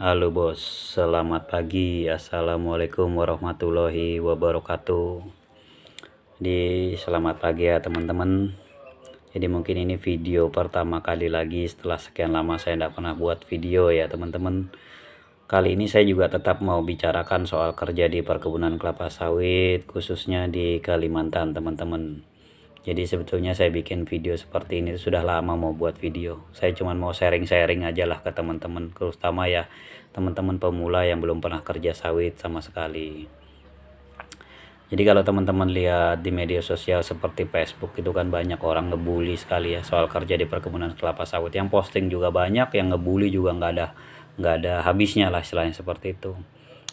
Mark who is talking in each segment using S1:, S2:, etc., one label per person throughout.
S1: Halo bos, selamat pagi. Assalamualaikum warahmatullahi wabarakatuh. Selamat pagi ya teman-teman. Jadi mungkin ini video pertama kali lagi setelah sekian lama saya tidak pernah buat video ya teman-teman. Kali ini saya juga tetap mau bicarakan soal kerja di perkebunan kelapa sawit, khususnya di Kalimantan teman-teman. Jadi sebetulnya saya bikin video seperti ini sudah lama mau buat video. Saya cuma mau sharing-sharing aja lah ke teman-teman, terutama ya teman-teman pemula yang belum pernah kerja sawit sama sekali. Jadi kalau teman-teman lihat di media sosial seperti Facebook itu kan banyak orang ngebully sekali ya soal kerja di perkebunan kelapa sawit. Yang posting juga banyak, yang ngebully juga nggak ada habisnya lah istilahnya seperti itu.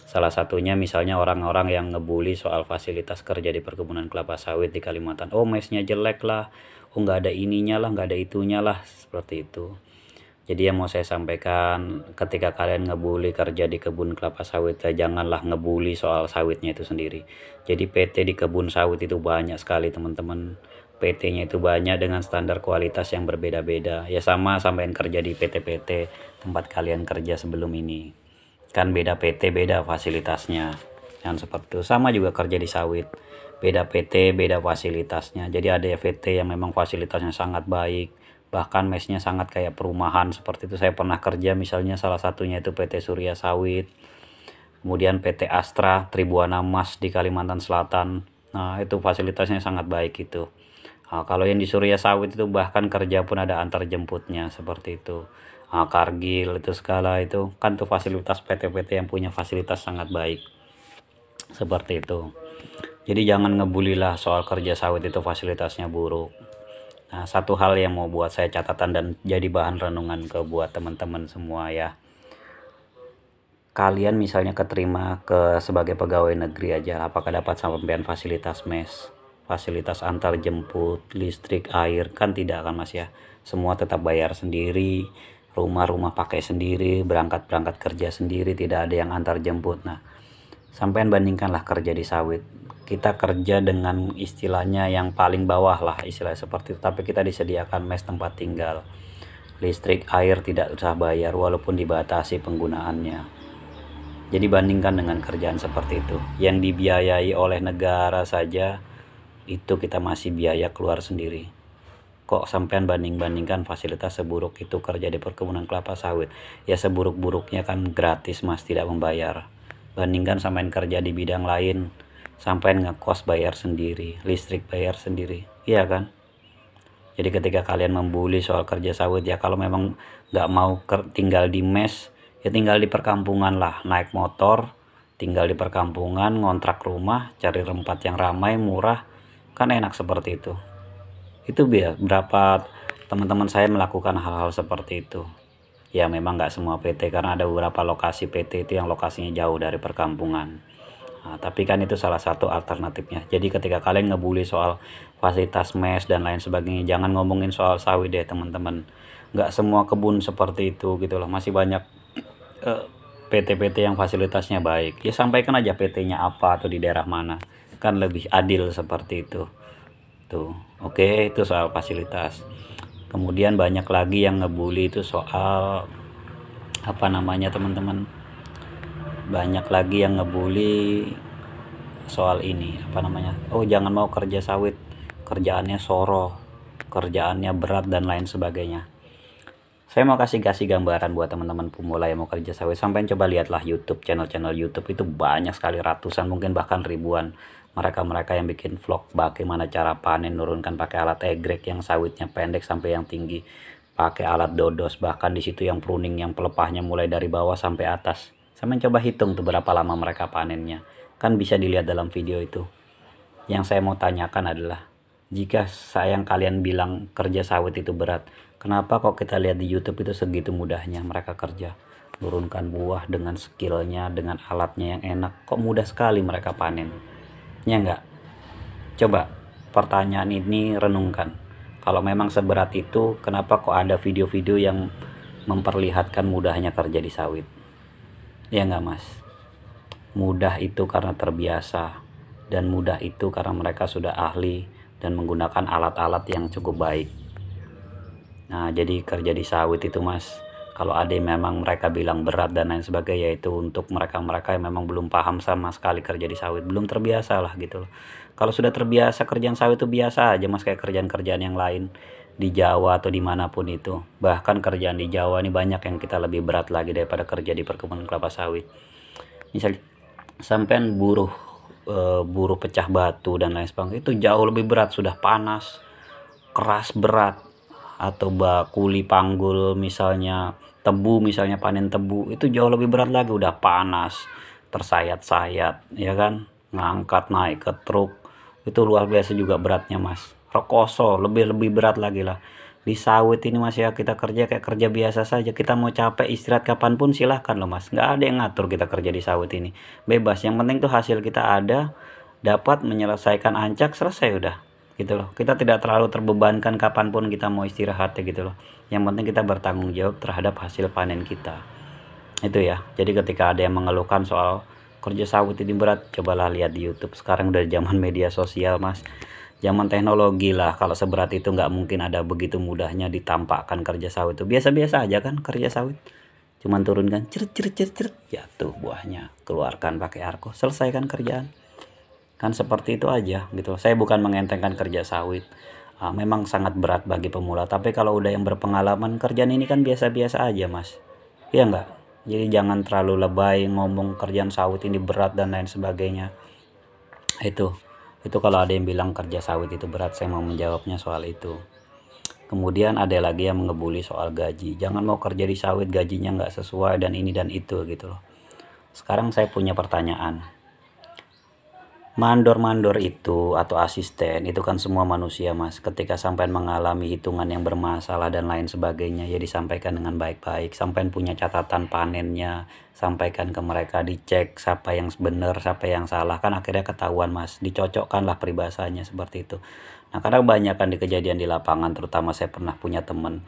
S1: Salah satunya misalnya orang-orang yang ngebully soal fasilitas kerja di perkebunan kelapa sawit di Kalimantan. Oh, mesnya jelek lah, oh nggak ada ininya lah, nggak ada itunya lah, seperti itu. Jadi yang mau saya sampaikan, ketika kalian ngebully kerja di kebun kelapa sawit, ya janganlah ngebully soal sawitnya itu sendiri. Jadi PT di kebun sawit itu banyak sekali teman-teman. PT-nya itu banyak dengan standar kualitas yang berbeda-beda. Ya sama sampein kerja di PT-PT tempat kalian kerja sebelum ini. Kan beda PT, beda fasilitasnya. Yang seperti itu. Sama juga kerja di sawit. Beda PT, beda fasilitasnya. Jadi ada PT yang memang fasilitasnya sangat baik, bahkan mesnya sangat kayak perumahan seperti itu. Saya pernah kerja misalnya salah satunya itu PT Surya Sawit, kemudian PT Astra Tribuana Mas di Kalimantan Selatan. Nah itu fasilitasnya sangat baik itu. Nah, kalau yang di Surya Sawit itu bahkan kerja pun ada antar jemputnya seperti itu. Nah, Kargil itu segala itu kan tuh fasilitas PT-PT yang punya fasilitas sangat baik seperti itu. Jadi jangan ngebully lah soal kerja sawit itu fasilitasnya buruk. Nah, satu hal yang mau buat saya catatan dan jadi bahan renungan ke buat teman-teman semua ya. Kalian misalnya keterima sebagai pegawai negeri aja, apakah dapat sampean fasilitas mes, fasilitas antar jemput, listrik, air, kan tidak akan mas ya. Semua tetap bayar sendiri, rumah-rumah pakai sendiri, berangkat-berangkat kerja sendiri, tidak ada yang antar jemput. Nah, sampean bandingkanlah kerja di sawit. Kita kerja dengan istilahnya yang paling bawah lah istilah seperti itu, tapi kita disediakan mes tempat tinggal, listrik, air tidak usah bayar walaupun dibatasi penggunaannya. Jadi bandingkan dengan kerjaan seperti itu yang dibiayai oleh negara saja, itu kita masih biaya keluar sendiri. Kok sampean bandingkan fasilitas seburuk itu kerja di perkebunan kelapa sawit? Ya seburuk-buruknya kan gratis mas, tidak membayar. Bandingkan sampean kerja di bidang lain, sampai ngekos bayar sendiri, listrik bayar sendiri, iya kan? Jadi ketika kalian membuli soal kerja sawit ya, kalau memang nggak mau tinggal di mes, ya tinggal di perkampungan lah, naik motor, tinggal di perkampungan, ngontrak rumah, cari tempat yang ramai, murah, kan enak seperti itu. Itu berapa teman-teman saya melakukan hal-hal seperti itu. Ya memang nggak semua PT, karena ada beberapa lokasi PT itu yang lokasinya jauh dari perkampungan. Nah, tapi kan itu salah satu alternatifnya. Jadi ketika kalian ngebully soal fasilitas mes dan lain sebagainya, jangan ngomongin soal sawit deh teman-teman. Nggak semua kebun seperti itu gitu loh. Masih banyak PT-PT yang fasilitasnya baik. Ya sampaikan aja PT-nya apa atau di daerah mana. Kan lebih adil seperti itu. Tuh, oke, itu soal fasilitas. Kemudian banyak lagi yang ngebully itu soal apa namanya teman-teman, banyak lagi yang ngebully soal ini apa namanya, oh jangan mau kerja sawit, kerjaannya soroh, kerjaannya berat dan lain sebagainya. Saya mau kasih gambaran buat teman-teman pemula yang mau kerja sawit. Sampai coba lihatlah YouTube, channel YouTube itu banyak sekali, ratusan mungkin bahkan ribuan. Mereka yang bikin vlog bagaimana cara panen, nurunkan pakai alat egrek yang sawitnya pendek sampai yang tinggi, pakai alat dodos, bahkan di situ yang pruning, yang pelepahnya mulai dari bawah sampai atas. Sampai coba hitung tuh berapa lama mereka panennya. Kan bisa dilihat dalam video itu. Yang saya mau tanyakan adalah, jika sayang kalian bilang kerja sawit itu berat, kenapa kok kita lihat di YouTube itu segitu mudahnya mereka kerja? Turunkan buah dengan skillnya, dengan alatnya yang enak. Kok mudah sekali mereka panen? Ya enggak? Coba pertanyaan ini renungkan. Kalau memang seberat itu, kenapa kok ada video-video yang memperlihatkan mudahnya kerja di sawit? Ya enggak mas? Mudah itu karena terbiasa, dan mudah itu karena mereka sudah ahli dan menggunakan alat-alat yang cukup baik. Nah jadi kerja di sawit itu mas, Kalau ada yang memang mereka bilang berat dan lain sebagainya, yaitu untuk mereka-mereka yang memang belum paham sama sekali kerja di sawit, belum terbiasa lah gitu loh. Kalau sudah terbiasa kerjaan sawit itu biasa aja Mas, kayak kerjaan-kerjaan yang lain di Jawa atau dimanapun itu. Bahkan kerjaan di Jawa ini banyak yang kita lebih berat lagi daripada kerja di perkebunan kelapa sawit. Misalnya sampean buruh pecah batu dan lain sebagainya, itu jauh lebih berat, sudah panas, keras, berat. Atau kuli panggul misalnya, tebu misalnya, panen tebu itu jauh lebih berat lagi, udah panas, tersayat-sayat ya kan, ngangkat naik ke truk itu luar biasa juga beratnya Mas. Rekoso lebih berat lagi lah. Di sawit ini Mas ya, kita kerja kayak kerja biasa saja, kita mau capek istirahat kapanpun silahkan loh Mas, nggak ada yang ngatur kita kerja di sawit ini, bebas. Yang penting tuh hasil kita ada, dapat menyelesaikan ancak, selesai udah gitu loh. Kita tidak terlalu terbebankan kapanpun kita mau istirahat ya gitu loh. Yang penting kita bertanggung jawab terhadap hasil panen kita, itu ya. Jadi ketika ada yang mengeluhkan soal kerja sawit ini berat, cobalah lihat di YouTube. Sekarang udah zaman media sosial Mas, zaman teknologi lah. Kalau seberat itu nggak mungkin ada begitu mudahnya ditampakkan kerja sawit itu. Biasa-biasa aja kan kerja sawit, cuman turunkan ceret ceret ceret ceret, jatuh buahnya, keluarkan pakai arko, selesaikan kerjaan. Kan seperti itu aja gitu. Saya bukan mengentengkan kerja sawit, memang sangat berat bagi pemula, tapi kalau udah yang berpengalaman, kerjaan ini kan biasa-biasa aja Mas, iya enggak? Jadi jangan terlalu lebay ngomong kerjaan sawit ini berat dan lain sebagainya. Itu kalau ada yang bilang kerja sawit itu berat, saya mau menjawabnya soal itu. Kemudian ada lagi yang mengebuli soal gaji, jangan mau kerja di sawit gajinya nggak sesuai dan ini dan itu gitu loh. Sekarang saya punya pertanyaan, mandor-mandor itu atau asisten itu kan semua manusia Mas. Ketika sampai mengalami hitungan yang bermasalah dan lain sebagainya, ya disampaikan dengan baik-baik. Sampai punya catatan panennya, sampaikan ke mereka, dicek siapa yang benar siapa yang salah, kan akhirnya ketahuan Mas, dicocokkanlah peribahasanya seperti itu. Nah kadang banyak kan di kejadian di lapangan, terutama saya pernah punya temen,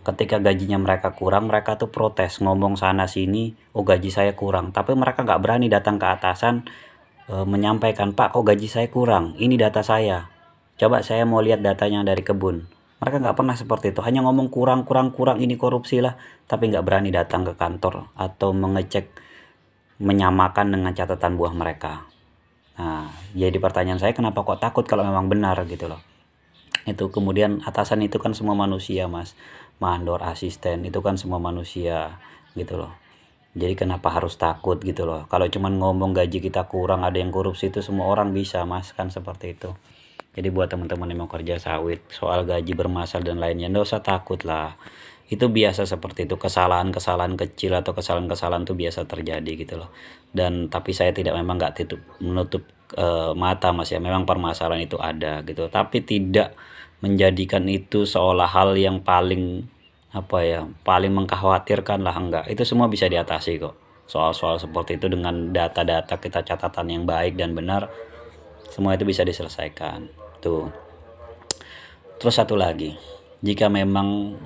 S1: ketika gajinya mereka kurang, mereka tuh protes, ngomong sana sini, oh gaji saya kurang, tapi mereka nggak berani datang ke atasan, menyampaikan, Pak kok gaji saya kurang, ini data saya, coba saya mau lihat datanya dari kebun. Mereka nggak pernah seperti itu, hanya ngomong kurang kurang kurang, ini korupsi lah, tapi nggak berani datang ke kantor atau mengecek, menyamakan dengan catatan buah mereka. Nah jadi pertanyaan saya, kenapa kok takut kalau memang benar gitu loh. Itu kemudian atasan itu kan semua manusia Mas, mandor asisten itu kan semua manusia gitu loh. Jadi kenapa harus takut gitu loh. Kalau cuman ngomong gaji kita kurang, ada yang korupsi, itu semua orang bisa Mas, kan seperti itu. Jadi buat teman-teman yang mau kerja sawit, soal gaji bermasalah dan lainnya, nggak usah takut lah. Itu biasa seperti itu, kesalahan-kesalahan kecil atau kesalahan-kesalahan itu biasa terjadi gitu loh. Dan tapi saya tidak, memang nggak menutup mata Mas ya, memang permasalahan itu ada gitu. Tapi tidak menjadikan itu seolah hal yang paling apa ya, paling mengkhawatirkan lah, enggak. Itu semua bisa diatasi kok. Soal-soal seperti itu dengan data-data kita, catatan yang baik dan benar, semua itu bisa diselesaikan. Tuh. Terus satu lagi, jika memang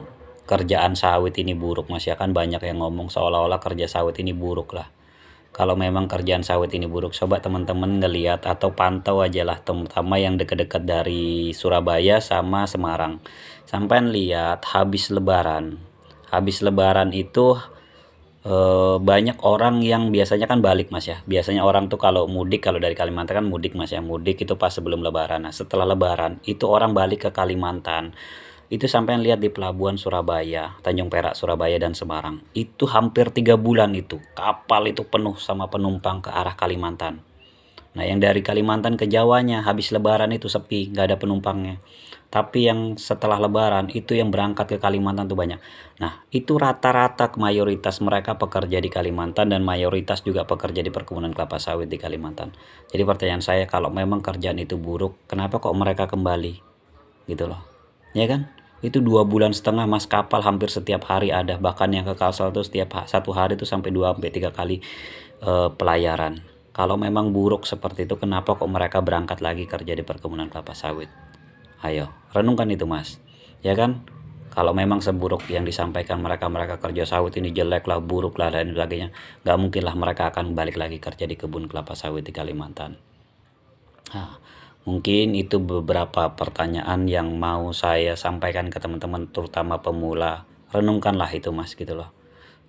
S1: kerjaan sawit ini buruk Mas ya, kan banyak yang ngomong seolah-olah kerja sawit ini buruk lah. Kalau memang kerjaan sawit ini buruk, coba teman-teman ngeliat atau pantau aja lah, terutama yang dekat-dekat dari Surabaya sama Semarang. Sampai lihat habis lebaran itu banyak orang yang biasanya kan balik Mas ya. Biasanya orang tuh kalau mudik, kalau dari Kalimantan kan mudik Mas ya, mudik itu pas sebelum lebaran. Nah setelah lebaran itu orang balik ke Kalimantan. Itu sampai lihat di pelabuhan Surabaya, Tanjung Perak, Surabaya dan Semarang, itu hampir 3 bulan itu kapal itu penuh sama penumpang ke arah Kalimantan. Nah yang dari Kalimantan ke Jawanya habis lebaran itu sepi, nggak ada penumpangnya. Tapi yang setelah lebaran itu yang berangkat ke Kalimantan tuh banyak. Nah itu rata-rata mayoritas mereka pekerja di Kalimantan, dan mayoritas juga pekerja di perkebunan kelapa sawit di Kalimantan. Jadi pertanyaan saya, kalau memang kerjaan itu buruk, kenapa kok mereka kembali gitu loh, ya kan? Itu 2 bulan setengah Mas, kapal hampir setiap hari ada, bahkan yang ke Kalsel tuh setiap satu hari itu sampai 2 sampai 3 kali pelayaran. Kalau memang buruk seperti itu, kenapa kok mereka berangkat lagi kerja di perkebunan kelapa sawit? Ayo renungkan itu Mas, ya kan? Kalau memang seburuk yang disampaikan mereka kerja sawit ini jelek lah, buruk lah dan sebagainya, nggak mungkin lah mereka akan balik lagi kerja di kebun kelapa sawit di Kalimantan. Nah, mungkin itu beberapa pertanyaan yang mau saya sampaikan ke teman-teman, terutama pemula. Renungkanlah itu Mas gitu loh.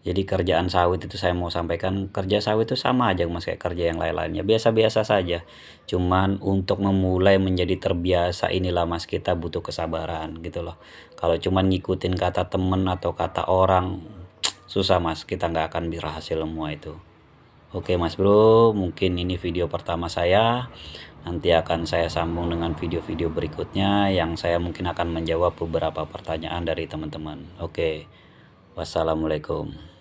S1: Jadi kerjaan sawit itu saya mau sampaikan, kerja sawit itu sama aja Mas kayak kerja yang lain-lainnya, biasa-biasa saja. Cuman untuk memulai menjadi terbiasa inilah Mas, kita butuh kesabaran gitu loh. Kalau cuman ngikutin kata temen atau kata orang, susah Mas, kita nggak akan berhasil semua itu. Oke Mas Bro, mungkin ini video pertama saya. Nanti akan saya sambung dengan video-video berikutnya yang saya mungkin akan menjawab beberapa pertanyaan dari teman-teman. Oke, wassalamualaikum.